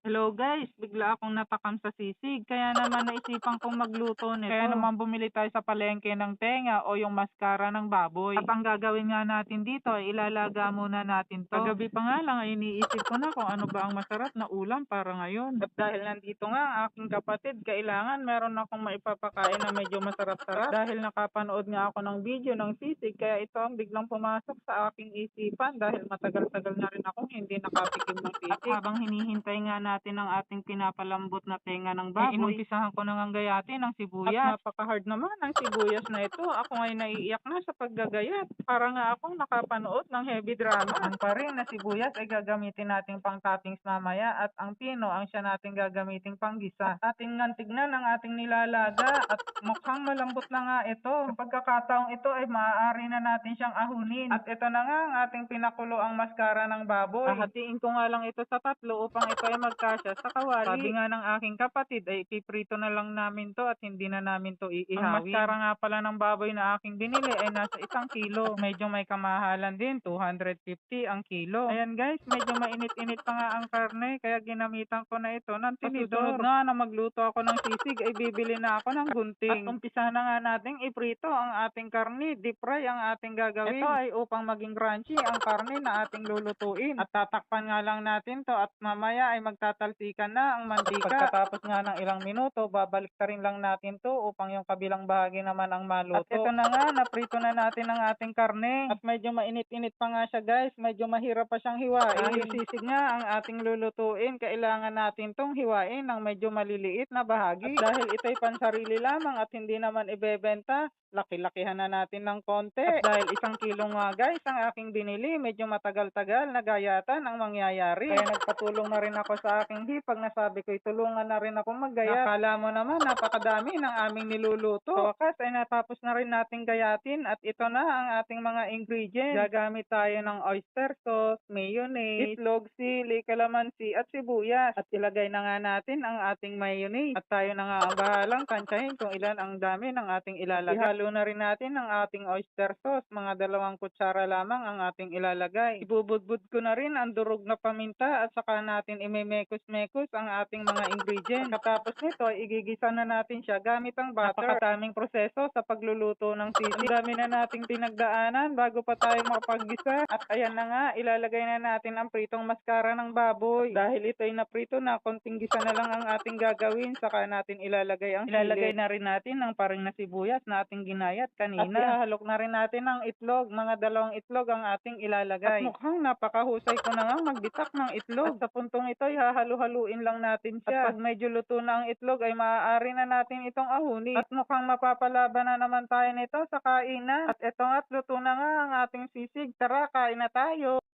Hello guys, bigla akong natakam sa sisig, kaya naman naisipan kong magluto nito. Kaya naman bumili tayo sa palengke ng tenga o yung maskara ng baboy. At ang gagawin nga natin dito ay ilalaga muna natin to. Kagabi pa nga lang ay iniisip ko na kung ano ba ang masarap na ulam para ngayon. At dahil nandito nga ang aking kapatid, kailangan meron akong maipapakain na medyo masarap-sarap. Dahil nakapanood nga ako ng video ng sisig, kaya ito ang biglang pumasok sa aking isipan dahil matagal-tagal na rin akong hindi nakatikim ng sisig. At habang hinihintay nga natin ang ating pinapalambot na tenga ng baboy, inumpisahan ko nang gayatin ng sibuyas. At napaka-hard naman ang sibuyas na ito. Ako ay naiiyak na sa paggagayat. Para nga akong nakapanood ng heavy drama. Ang pa rin na sibuyas ay gagamitin nating pang toppings mamaya at ang pino ang siya nating gagamitin pang gisa. At ating nga tignan ang ating nilalaga at mukhang malambot na nga ito. Sa pagkakataong ito ay maaari na natin siyang ahunin. At ito na nga ang ating pinakulo ang maskara ng baboy. Hahatiin ko nga lang ito sa tatlo upang ito ay magkasya sa kawali. Sabi nga ng aking kapatid ay ipiprito na lang namin to at hindi na namin to iihawin. Ang maskara nga pala ng baboy na aking binili ay nasa 1 kilo. At medyo may kamahalan din, 250 ang kilo. Ayan guys, medyo mainit-init pa nga ang karne kaya ginamitan ko na ito ng tinidor. Susunod nga na magluto ako ng sisig ay bibili na ako ng gunting. At umpisa na nga nating iprito ang ating karne. Deep fry ang ating gagawin. Ito ay upang maging crunchy ang karne na ating lulutuin. At tatakpan nga lang natin to at mamaya ay magtatalsikan na ang mantika. At pagkatapos nga ng ilang minuto, babalik ta rin lang natin to upang yung kabilang bahagi naman ang maluto. At ito na nga, naprito na natin ang ating karne. At medyo mainit-init pa nga siya guys, medyo mahirap pa siyang hiwain. Dahil sisig nga ang ating lulutuin, kailangan natin tong hiwain ng medyo maliliit na bahagi. At dahil ito'y pansarili lamang at hindi naman ibebenta, laki-lakihan na natin ng konti. At dahil 1 kilo nga guys ang aking binili, medyo matagal-tagal na gayatan ang mangyayari. Kaya nagpatulong na rin ako sa aking hipag na sabi ko, tulungan na rin ako maggayat. Akala mo naman napakadami ng aming niluluto. Sa wakas ay natapos na rin nating gayatin at ito na ang ating mga ingredients. Gagamit tayo ng oyster sauce, mayonnaise, itlog, sili, kalamansi at sibuyas. At ilagay na nga natin ang ating mayonnaise. At tayo na nga ang bahalang tansyahin kung ilan ang dami ng ating ilalagay. Ihalo na rin natin ang ating oyster sauce. Mga 2 kutsara lamang ang ating ilalagay. Ibubudbud ko na rin ang durog na paminta at saka natin imemekos-mekos ang ating mga ingredients. Pagkatapos nito ay igigisa na natin siya gamit ang butter. Napakadaming proseso sa pagluluto ng sisig. Ang dami na nating pinagdaanan bago pa tayo makapaggisa. At ayan na nga, ilalagay na natin ang pritong maskara ng baboy. Dahil ito ay naprito na, konting gisa na lang ang ating gagawin. Saka natin ilalagay ang sili. Ilalagay na rin natin ang paring na sibuyas na ating ginayat kanina. At ihahalok na rin natin ang itlog. Mga 2 itlog ang ating ilalagay. At mukhang napakahusay ko na nga magbitak ng itlog. At sa puntong ito, hahalu-haluin lang natin siya. At pag medyo luto na ang itlog, ay maaari na natin itong ahuni. At mukhang mapapalaban na naman tayo nito sa kainan. At eto nga't luto na nga ang ating sisig. Tara, kain na tayo.